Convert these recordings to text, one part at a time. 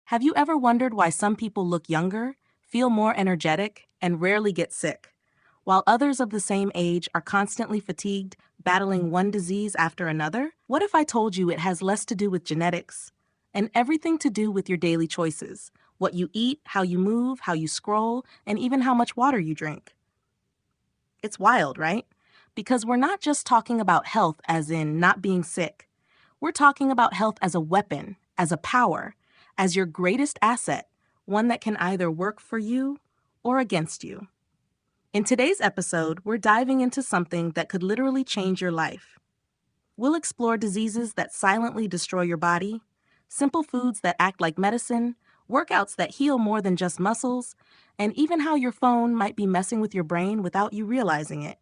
Have you ever wondered why some people look younger, feel more energetic, and rarely get sick, while others of the same age are constantly fatigued, battling one disease after another? What if I told you it has less to do with genetics and everything to do with your daily choices, what you eat, how you move, how you scroll, and even how much water you drink? It's wild, right? Because we're not just talking about health as in not being sick. We're talking about health as a weapon, as a power, as your greatest asset, one that can either work for you or against you. In today's episode, we're diving into something that could literally change your life. We'll explore diseases that silently destroy your body, simple foods that act like medicine, workouts that heal more than just muscles, and even how your phone might be messing with your brain without you realizing it.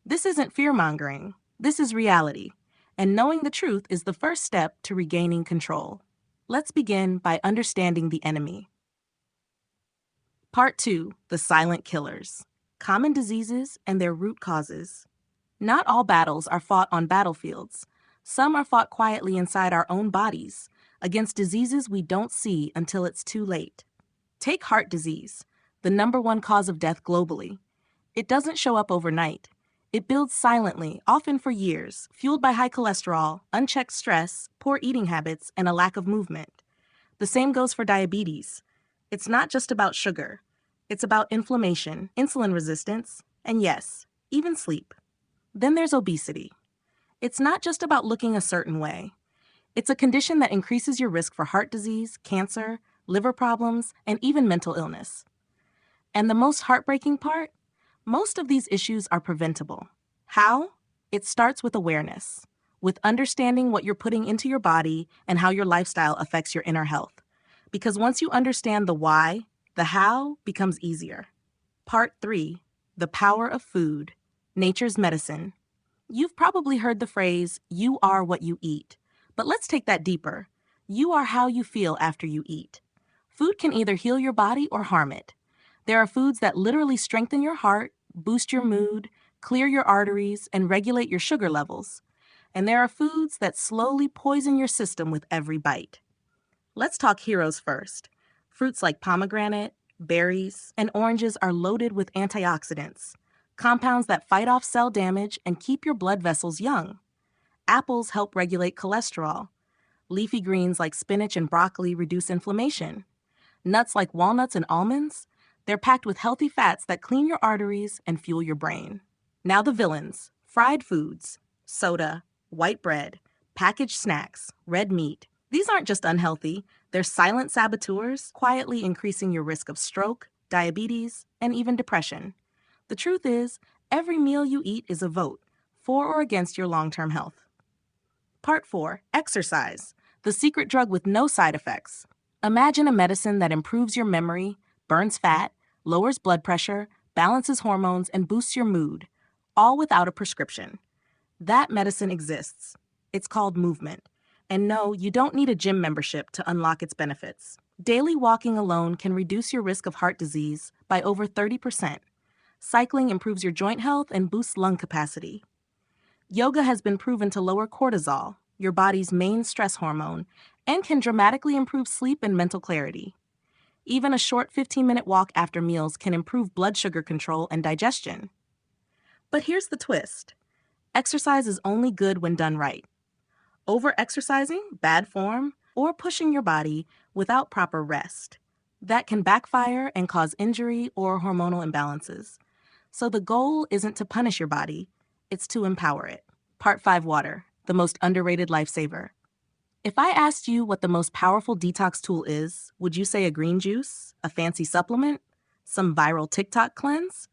This isn't fear-mongering. This is reality. And knowing the truth is the first step to regaining control. Let's begin by understanding the enemy. Part 2, the silent killers. Common diseases and their root causes. Not all battles are fought on battlefields. Some are fought quietly inside our own bodies, against diseases we don't see until it's too late. Take heart disease, the #1 cause of death globally. It doesn't show up overnight. It builds silently, often for years, fueled by high cholesterol, unchecked stress, poor eating habits, and a lack of movement. The same goes for diabetes. It's not just about sugar. It's about inflammation, insulin resistance, and yes, even sleep. Then there's obesity. It's not just about looking a certain way. It's a condition that increases your risk for heart disease, cancer, liver problems, and even mental illness. And the most heartbreaking part? Most of these issues are preventable. How? It starts with awareness, with understanding what you're putting into your body and how your lifestyle affects your inner health. Because once you understand the why, the how becomes easier. Part 3, the power of food, nature's medicine. You've probably heard the phrase, you are what you eat. But let's take that deeper. You are how you feel after you eat. Food can either heal your body or harm it. There are foods that literally strengthen your heart, boost your mood, clear your arteries, and regulate your sugar levels. And there are foods that slowly poison your system with every bite. Let's talk heroes first. Fruits like pomegranate, berries, and oranges are loaded with antioxidants, compounds that fight off cell damage and keep your blood vessels young. Apples help regulate cholesterol. Leafy greens like spinach and broccoli reduce inflammation. Nuts like walnuts and almonds, they're packed with healthy fats that clean your arteries and fuel your brain. Now the villains: fried foods, soda, white bread, packaged snacks, red meat. These aren't just unhealthy, they're silent saboteurs, quietly increasing your risk of stroke, diabetes, and even depression. The truth is, every meal you eat is a vote, for or against your long-term health. Part 4, exercise, the secret drug with no side effects. Imagine a medicine that improves your memory, burns fat, lowers blood pressure, balances hormones, and boosts your mood, all without a prescription. That medicine exists. It's called movement. And no, you don't need a gym membership to unlock its benefits. Daily walking alone can reduce your risk of heart disease by over 30%. Cycling improves your joint health and boosts lung capacity. Yoga has been proven to lower cortisol, your body's main stress hormone, and can dramatically improve sleep and mental clarity. Even a short 15-minute walk after meals can improve blood sugar control and digestion. But here's the twist. Exercise is only good when done right. Over-exercising, bad form, or pushing your body without proper rest. That can backfire and cause injury or hormonal imbalances. So the goal isn't to punish your body, it's to empower it. Part 5, water, the most underrated lifesaver. If I asked you what the most powerful detox tool is, would you say a green juice, a fancy supplement, some viral TikTok cleanse?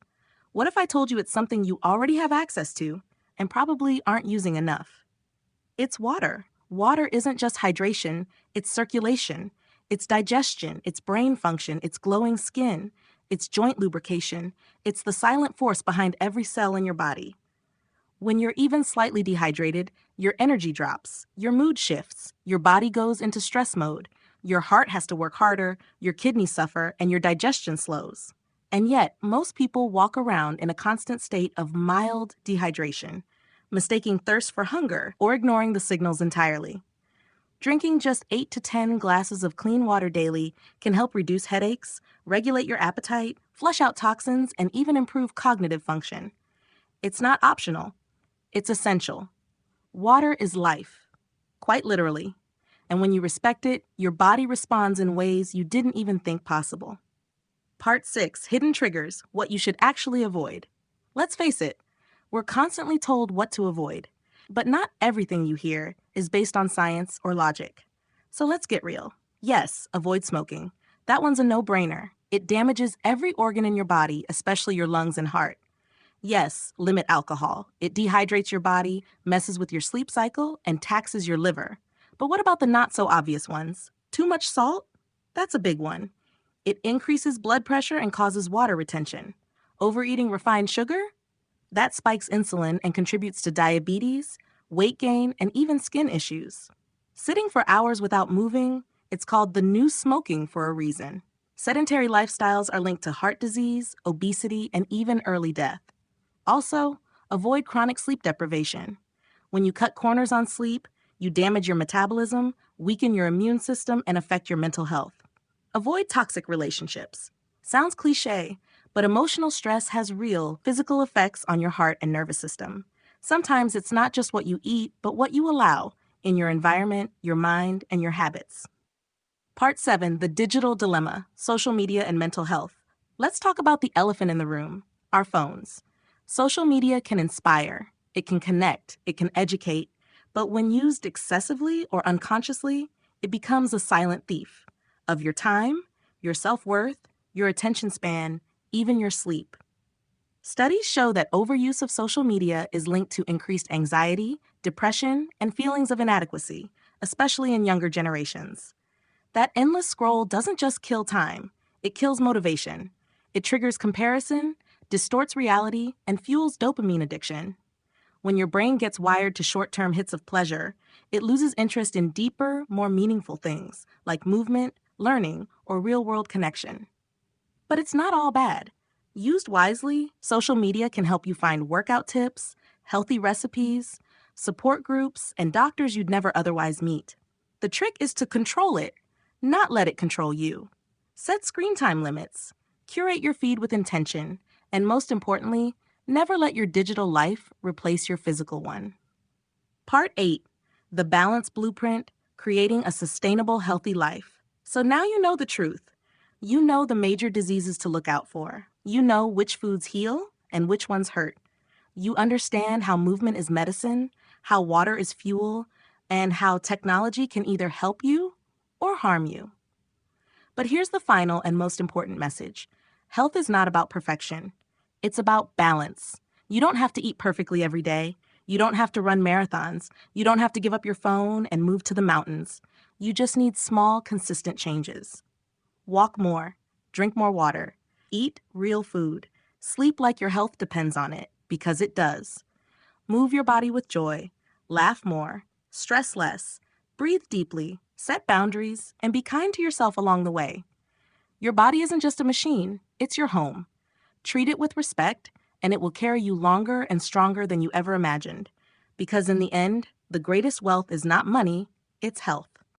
What if I told you it's something you already have access to and probably aren't using enough? It's water. Water isn't just hydration, it's circulation, it's digestion, it's brain function, it's glowing skin, it's joint lubrication, it's the silent force behind every cell in your body. When you're even slightly dehydrated, your energy drops, your mood shifts, your body goes into stress mode, your heart has to work harder, your kidneys suffer, and your digestion slows. And yet, most people walk around in a constant state of mild dehydration, mistaking thirst for hunger or ignoring the signals entirely. Drinking just 8 to 10 glasses of clean water daily can help reduce headaches, regulate your appetite, flush out toxins, and even improve cognitive function. It's not optional, it's essential. Water is life, quite literally. And when you respect it, your body responds in ways you didn't even think possible. Part 6, Hidden Triggers, What You Should Actually Avoid. Let's face it, we're constantly told what to avoid, but not everything you hear is based on science or logic. So let's get real. Yes, avoid smoking. That one's a no-brainer. It damages every organ in your body, especially your lungs and heart. Yes, limit alcohol. It dehydrates your body, messes with your sleep cycle, and taxes your liver. But what about the not-so-obvious ones? Too much salt? That's a big one. It increases blood pressure and causes water retention. Overeating refined sugar? That spikes insulin and contributes to diabetes, weight gain, and even skin issues. Sitting for hours without moving? It's called the new smoking for a reason. Sedentary lifestyles are linked to heart disease, obesity, and even early death. Also, avoid chronic sleep deprivation. When you cut corners on sleep, you damage your metabolism, weaken your immune system, and affect your mental health. Avoid toxic relationships. Sounds cliche, but emotional stress has real physical effects on your heart and nervous system. Sometimes it's not just what you eat, but what you allow in your environment, your mind, and your habits. Part 7, The Digital Dilemma, Social Media and Mental Health. Let's talk about the elephant in the room, our phones. Social media can inspire, it can connect, it can educate, but when used excessively or unconsciously, it becomes a silent thief of your time, your self-worth, your attention span, even your sleep. Studies show that overuse of social media is linked to increased anxiety, depression, and feelings of inadequacy, especially in younger generations. That endless scroll doesn't just kill time, it kills motivation. It triggers comparison, distorts reality, and fuels dopamine addiction. When your brain gets wired to short-term hits of pleasure, it loses interest in deeper, more meaningful things like movement, learning, or real-world connection. But it's not all bad. Used wisely, social media can help you find workout tips, healthy recipes, support groups, and doctors you'd never otherwise meet. The trick is to control it, not let it control you. Set screen time limits, curate your feed with intention, and most importantly, never let your digital life replace your physical one. Part 8, The Balance Blueprint, Creating a Sustainable Healthy Life. So now you know the truth. You know the major diseases to look out for. You know which foods heal and which ones hurt. You understand how movement is medicine, how water is fuel, and how technology can either help you or harm you. But here's the final and most important message. Health is not about perfection. It's about balance. You don't have to eat perfectly every day. You don't have to run marathons. You don't have to give up your phone and move to the mountains. You just need small, consistent changes. Walk more, drink more water, eat real food, sleep like your health depends on it, because it does. Move your body with joy, laugh more, stress less, breathe deeply, set boundaries, and be kind to yourself along the way. Your body isn't just a machine, it's your home. Treat it with respect, and it will carry you longer and stronger than you ever imagined. Because in the end, the greatest wealth is not money, it's health.